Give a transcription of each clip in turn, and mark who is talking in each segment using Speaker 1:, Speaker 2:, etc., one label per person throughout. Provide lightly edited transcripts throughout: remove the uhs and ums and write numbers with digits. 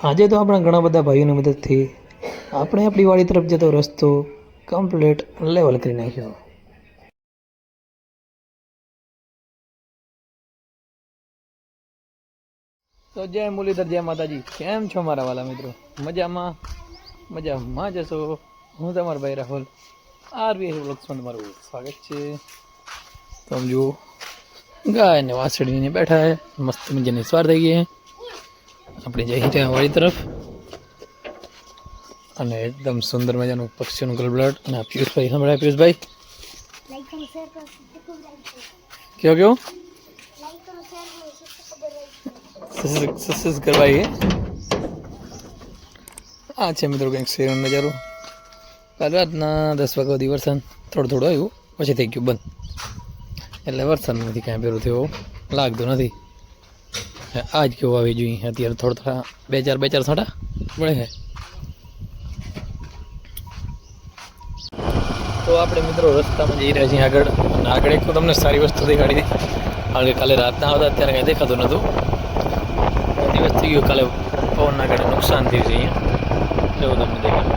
Speaker 1: આજે તો આપણા ઘણા બધા ભાઈઓની મદદથી આપણે આપણી વાડી તરફ જતો રસ્તો કમ્પ્લીટ લેવલ કરી નાખ્યો. તો જય મુરલીધર, જય માતાજી. કેમ છો મારા વાલા મિત્રો? મજામાં જશો. હું તમારો ભાઈ રાહુલ આરવી વ્લોગ્સમાં તમારું સ્વાગત છે. તો આમ જુઓ, ગાય ને વાસળીને બેઠા હે, મસ્ત મજાની સવાર થઈ ગઈ હે. આપણે જઈ રહ્યા વાડી તરફ અને એકદમ સુંદર મજાનું પક્ષીઓનું ગલબલાટ. અને પિયુષભાઈ સંભળાય. પિયુષભાઈ કેવો સસ કરવાઈ આ છે મિત્રો કંઈક શેરનો નજારો. કાલ રાતના 10 વાગ્યા સુધી વરસાદ થોડું આવ્યું, પછી થઈ ગયું બંધ. એટલે વરસાદ નથી કાંઈ પેલું થયો લાગતું નથી. આજ કેવું આવી જોઈએ. અત્યારે થોડા બે ચાર છાંટા પડે છે. તો આપણે મિત્રો રસ્તામાં જઈ રહ્યા છીએ આગળ. અને આગળ એક તો તમને સારી વસ્તુ દેખાડી હતી, કારણ કે કાલે રાતના આવતા અત્યારે કાંઈ દેખાતું નહોતું. દિવસ થઈ ગયો, કાલે પવનના કારણે નુકસાન થયું છે અહીંયા. એવું તમને દેખાડું.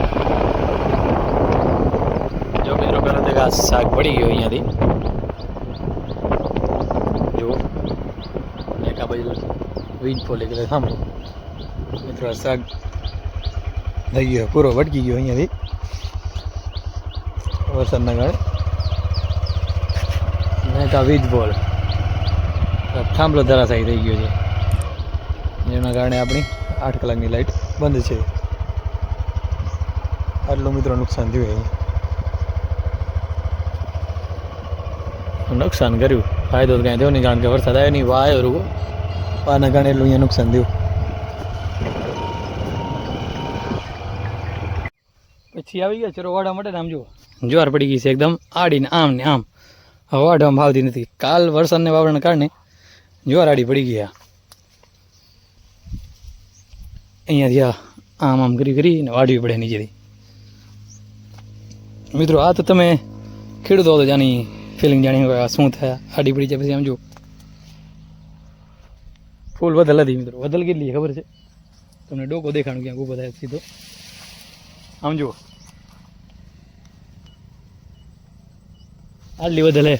Speaker 1: જો મિત્રો પહેલાં તો આ શાક પડી ગયો અહીંયાથી. જુઓ, એક આ બાજુ વીજ ફોલે એટલે સાંભળો મિત્રો, આ શાક થઈ ગયો પૂરો ભટકી ગયો અહીંયાથી વરસાદના કારણે. ને કા વીજ બોલ થાંભલો ધરાશાયી થઈ ગયો છે, જેના કારણે આપણી 8 કલાકની લાઇટ બંધ છે. આટલું મિત્રો નુકસાન થયું. અહીંયા નુકસાન કર્યું, ફાયદો તો કાંઈ થયો નહીં, કારણ કે વરસાદ આવ્યો નહીં, વાયો રૂ વાના કારણે એટલું અહીંયા નુકસાન થયું. પછી આવી ગયા ચરો વાડવા માટે. આમ જુઓ, જ્વાર પડી ગઈ છે એકદમ આડીને આમ ને આમ. હવે વાઢવામાં ફાવતી નથી. કાલ વરસાદને વાવવાના કારણે જ્વાર આડી પડી ગયા. અહીંયાથી આમ આમ કરીને વાઢવી પડે નીચેથી. મિત્રો આ તો તમે ખેડૂતો તો જાણી ફિલિંગ જાણી શું થાય. આડી પડી જાય પછી આમ જુઓ ફૂલ વધલ હતી મિત્રો. વધલ કેટલી ખબર છે તમને? ડોકો દેખાણું ક્યાંક ઊભો થાય સીધો. આમ જુઓ આટલી વધલ હે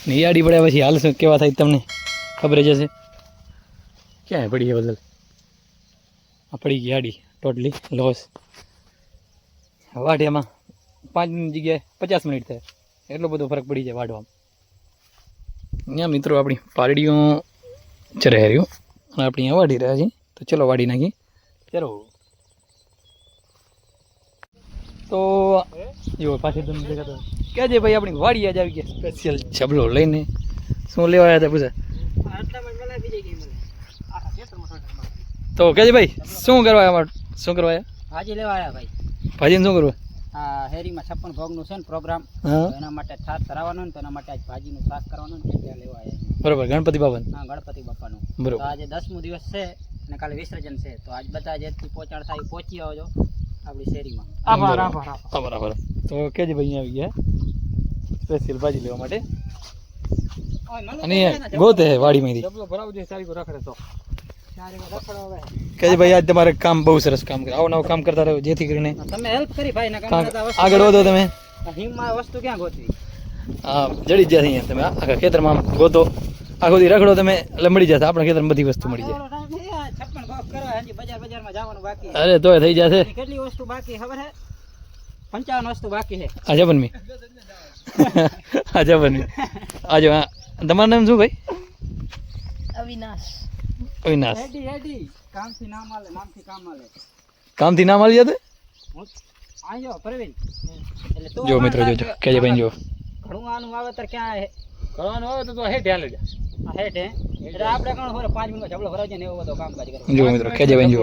Speaker 1: ને. એ આડી પડ્યા પછી હાલ શું કેવા થાય તમને ખબર જ હશે. ક્યાંય પડી છે વધલ? આ પડી ગઈ આડી ટોટલી લોસ. વાઢિયામાં 5 મિનિટ જગ્યાએ 50 મિનિટ થાય, એટલો બધો ફરક પડી જાય વાઢવામાં. અહીંયા મિત્રો આપણી પારડીઓ ચરે રહ્યું અને આપણે અહીંયા વાઢી રહ્યા છીએ. તો ચલો વાઢી નાખીએ. ચલો. તો જો પાછી તમને દેખાતો કહેજે ભાઈ, આપણી વાડી આજ આવી ગયા સ્પેશિયલ છબલો લઈને. શું લેવા આવ્યા હતા પૂછે? તો કહેજે ભાઈ શું કરવા આવ્યા?
Speaker 2: ભાજી લેવા આવ્યા ભાઈ.
Speaker 1: ભાજીને શું કરવા?
Speaker 2: આ હેરીમાં 56 ભોગનું છે ને પ્રોગ્રામ, એના માટે થાળ ધરાવવાનો ને, તો એના માટે આજ ભાજીનું શાક કરવાનું ને એટલે લેવા આવ્યા.
Speaker 1: બરોબર. ગણપતિ બાપા?
Speaker 2: હા, ગણપતિ બાપાનું.
Speaker 1: બરોબર.
Speaker 2: તો આજે 10મો દિવસ છે અને કાલે વિસર્જન છે. તો આજ બધા જેટલી પહોંચાડ થાય પહોંચી આવજો આપણી શેરીમાં.
Speaker 1: આભાર. તો કહેજે ભાઈ અહીંયા આવી ગયા સ્પેશિયલ ભાજી લેવા માટે. અને ગોતે વાડીમાંથી કહેજે ભાઈ આજ તમારે કામ બહુ સરસ કામ કરે. આવું નવું કામ કરતા રહો, જેથી કરીને
Speaker 2: તમે હેલ્પ કરી ભાઈ ના કામ
Speaker 1: આગળ વધો. તમે
Speaker 2: હિમમાં વસ્તુ ક્યાં ગોતવી?
Speaker 1: હા, જડી જ જાય અહીંયા. તમે આખા ખેતરમાં ગોતો, આખો દી રખડો તમે એટલે મળી જશે. આપણા ખેતરમાં બધી વસ્તુ મળી જાય.
Speaker 2: 56 ભોગ કરવા હજી બજારમાં જવાનું બાકી.
Speaker 1: અરે તોય થઈ જશે.
Speaker 2: કેટલી વસ્તુ બાકી ખબર છે? 55 વસ્તુ બાકી છે.
Speaker 1: આજા બનમી આજો. હા, તમારું નામ શું ભાઈ?
Speaker 2: અવિનાશ. હેડી કામથી નામ આલે, નામથી કામ આલે.
Speaker 1: કામથી નામ આલી જતે?
Speaker 2: આયો પ્રવીણ. એટલે તો
Speaker 1: જો મિત્રો જોજો કેજે ભાઈ જો
Speaker 2: ઘણું વાવેતર ક્યાં હે?
Speaker 1: કરવાનું આવે તો હેઠે હાલે જા.
Speaker 2: આ હેઠે એટલે આપણે કોણ હોરે 5 મિનિટમાં જબલો ભરાવજે ને એવો બધો કામકાજ કરે.
Speaker 1: જો મિત્રો કેજે ભાઈ જો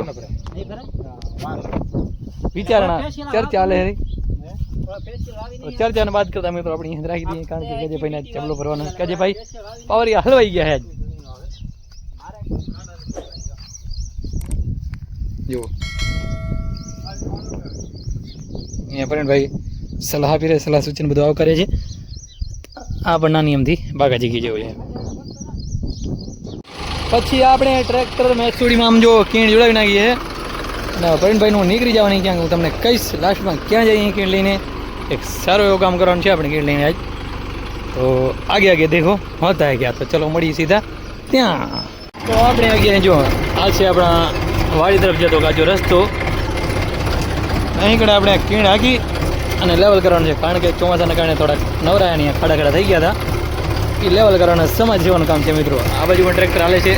Speaker 2: નહીં કરે
Speaker 1: વિચારણા ચર્ચા હાલે હે.
Speaker 2: થોડા પેશિયલ આવી નહીં.
Speaker 1: ચર્ચાને બાદ કરતા મિત્રો આપણે અહીં રાખી દઈએ, કારણ કે કેજે ભાઈને જબલો ભરવાનો. કેજે ભાઈ પાવરિયા હલવાઈ ગયા હે. જો અહીંયા પ્રવીણભાઈ સલાહ આપી રહ્યા, સલાહ સૂચન બધું આવ કરે છે. આ પણ નાની એમથી બાગાજી કી જેવું છે. પછી આપણે ટ્રેક્ટર મેસુડીમાં આમ જો કીણ જોડાવી નાખીએ. અને પ્રવીણભાઈનું નીકળી જવાની ક્યાંક હું તમને કહીશ લાસ્ટમાં ક્યાં જઈએ કીટ લઈને. એક સારું એવું કામ કરવાનું છે આપણે કીટ લઈને આજ. તો આગે આગે દેખો હોતા હે ક્યાં. તો ચલો મળીએ સીધા ત્યાં. તો આપણે આગે જો આ છે આપણા વાડી તરફ જતો કાચો રસ્તો. અહીં કಡೆ આપણે કીણ હાકી અને લેવલ કરવાનું છે, કારણ કે ચોમાસાના કારણે થોડાક નવરાયા ખાડા ખાડા થઈ ગયા હતા. એ લેવલ કરવાના સમાજ સેવાનું કામ છે મિત્રો. આ બાજુ પણ ટ્રેક્ટર હાલે છે,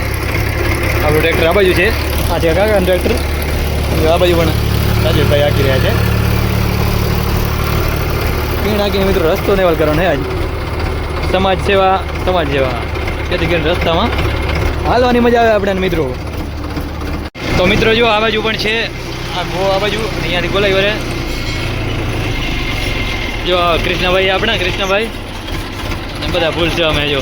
Speaker 1: આપણું ટ્રેક્ટર આ બાજુ છે, આ છે કાકાનું ટ્રેક્ટર. આ બાજુ પણ રાજેશભાઈ હાકી રહ્યા છે. કીણ હાકીને મિત્રો રસ્તો લેવલ કરવાનો છે આજ. સમાજ સેવા જેથી કરીને રસ્તામાં હાલવાની મજા આવે આપણને મિત્રો. તો મિત્રો જો આ બાજુ પણ છે, આ ગો આ બાજુ અહીંયાથી બોલાવી વરે જો કૃષ્ણભાઈ, આપણા કૃષ્ણભાઈ ને બધા ભૂલ છે. અમે જો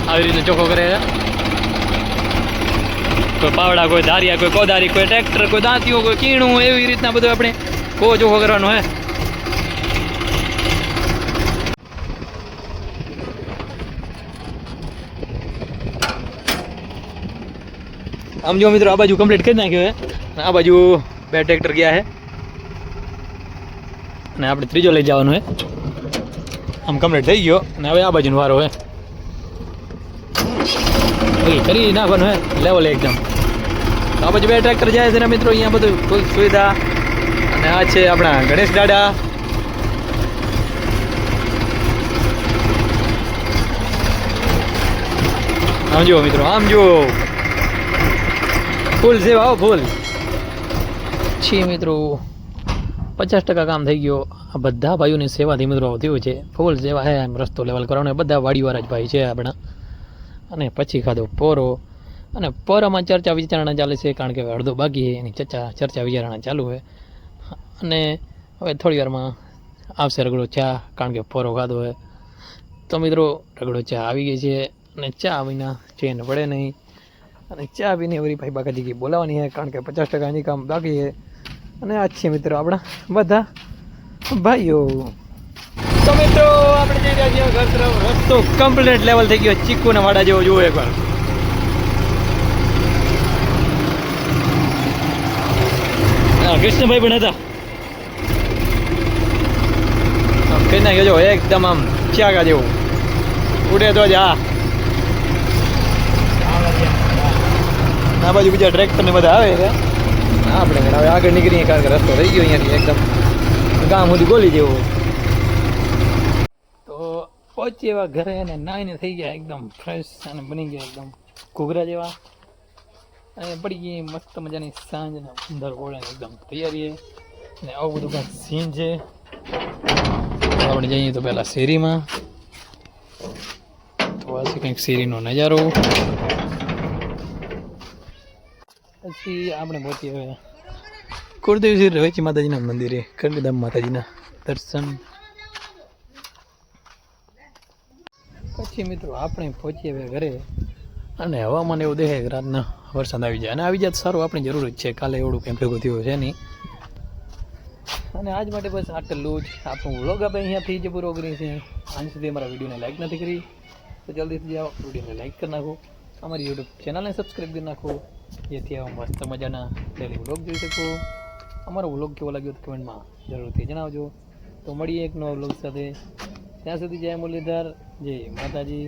Speaker 1: આવી રીતે ચોખ્ખો કરે છે. કોઈ પાવડા, કોઈ ધારિયા, કોઈ કોદારી, કોઈ ટ્રેક્ટર, કોઈ દાંતીઓ, કોઈ કીણું, એવી રીતના બધું આપણે ચોખ્ખો કરવાનો હે. આમ જો મિત્રો આ બાજુ કમ્પ્લીટ કરી નાખ્યું છે. આ બાજુ 2 ટ્રેક્ટર ગયા છે અને આપણે ત્રીજો લઈ જવાનું છે. આમ કમ્પ્લીટ થઈ ગયો અને હવે આ બાજુનો વારો છે. કરી નાખવાનું હે લેવલ એકદમ. આ બાજુ 2 ટ્રેક્ટર જાય છે ને મિત્રો. અહીંયા બધું ફૂલ સુવિધા. અને આ છે આપણા ગણેશ દાદા. આમ જુઓ મિત્રો, આમ જુઓ ફૂલ સેવા હો ફૂલ છે મિત્રો. 50% કામ થઈ ગયો. આ બધા ભાઈઓની સેવાથી મિત્રો થયું છે. ફૂલ સેવા હે. એમ રસ્તો લેવલ કરવાનો. બધા વાડીવાળા જ ભાઈ છે આપણા. અને પછી ખાધો પોરો. અને પોરામાં ચર્ચા વિચારણા ચાલે છે, કારણ કે અડધો બાકી છે. એની ચર્ચા વિચારણા ચાલુ છે. અને હવે થોડી વારમાં આવશે રગડો ચા, કારણ કે પોરો ખાધો હોય. તો મિત્રો રગડો ચા આવી ગઈ છે. અને ચા વિના ચેન પડે નહીં. અને ચા પીને વળી ભાઈ બાકાજી બોલાવવાની છે, કારણ કે 50% એની કામ બાકી છે. અને આ છે મિત્રો આપણા બધા ભાઈઓ. તો મિત્રો આપણે જઈ રહ્યા છીએ ઘર તરફ. રસ્તો કમ્પ્લીટ લેવલ થઈ ગયો. ચીકુના વાડા જેવો જુઓ એકવાર. કૃષ્ણભાઈ પણ હતા. કહી નાખ્યો જો એકદમ આમ ચાગા જેવું ઉડે તો જ. આ બાજુ બીજા ટ્રેક્ટર ને બધા આવે છે. આપણે હવે આગળ નીકળીએ, કારણ કે રસ્તો થઈ ગયો અહીંયાથી એકદમ ગામ સુધી ગોલી જેવો. તો પહોંચી એવા ઘરે અને નાઈને થઈ ગયા એકદમ ફ્રેશ અને બની ગયા એકદમ ઘૂઘરા જેવા. અને પડી ગઈ મસ્ત મજાની સાંજ ને અંદર ઓળે એકદમ તૈયારી. અને આવું બધું કાંઈક સીન છે. આપણે જઈએ તો પહેલાં શેરીમાં. તો આ છે કંઈક શેરીનો નજારો. પછી આપણે પહોંચીએ હવે કુળદેવી શ્રી રવેચી માતાજીના મંદિરે. કરણીધામ માતાજીના દર્શન. પછી મિત્રો આપણે પહોંચીએ હવે ઘરે. અને હવામાન એવું દેખાય કે રાતના વરસાદ આવી જાય. અને આવી જાય સારું, આપણી જરૂર જ છે. કાલે એવડું કંઈ ભેગું થયું છે નહીં. અને આજ માટે બસ આટલું જ. આપણું વ્લોગ આપણે અહીંયાથી જ પૂરો કરીએ છીએ. આજ સુધી અમારા વિડીયોને લાઈક નથી કરી તો જલ્દીથી જાઓ, વિડીયોને લાઈક કરી નાખો. અમારી યુટ્યુબ ચેનલને સબસ્ક્રાઈબ કરી નાખો, જેથી આવા મસ્ત મજાના ડેલી વ્લોગ જોઈ શકો. અમારો વ્લોગ કેવો લાગ્યો તો કમેન્ટમાં જરૂરથી જણાવજો. તો મળીએ એક નવા વ્લોગ સાથે. ત્યાં સુધી જય મુરલીધર, જય માતાજી.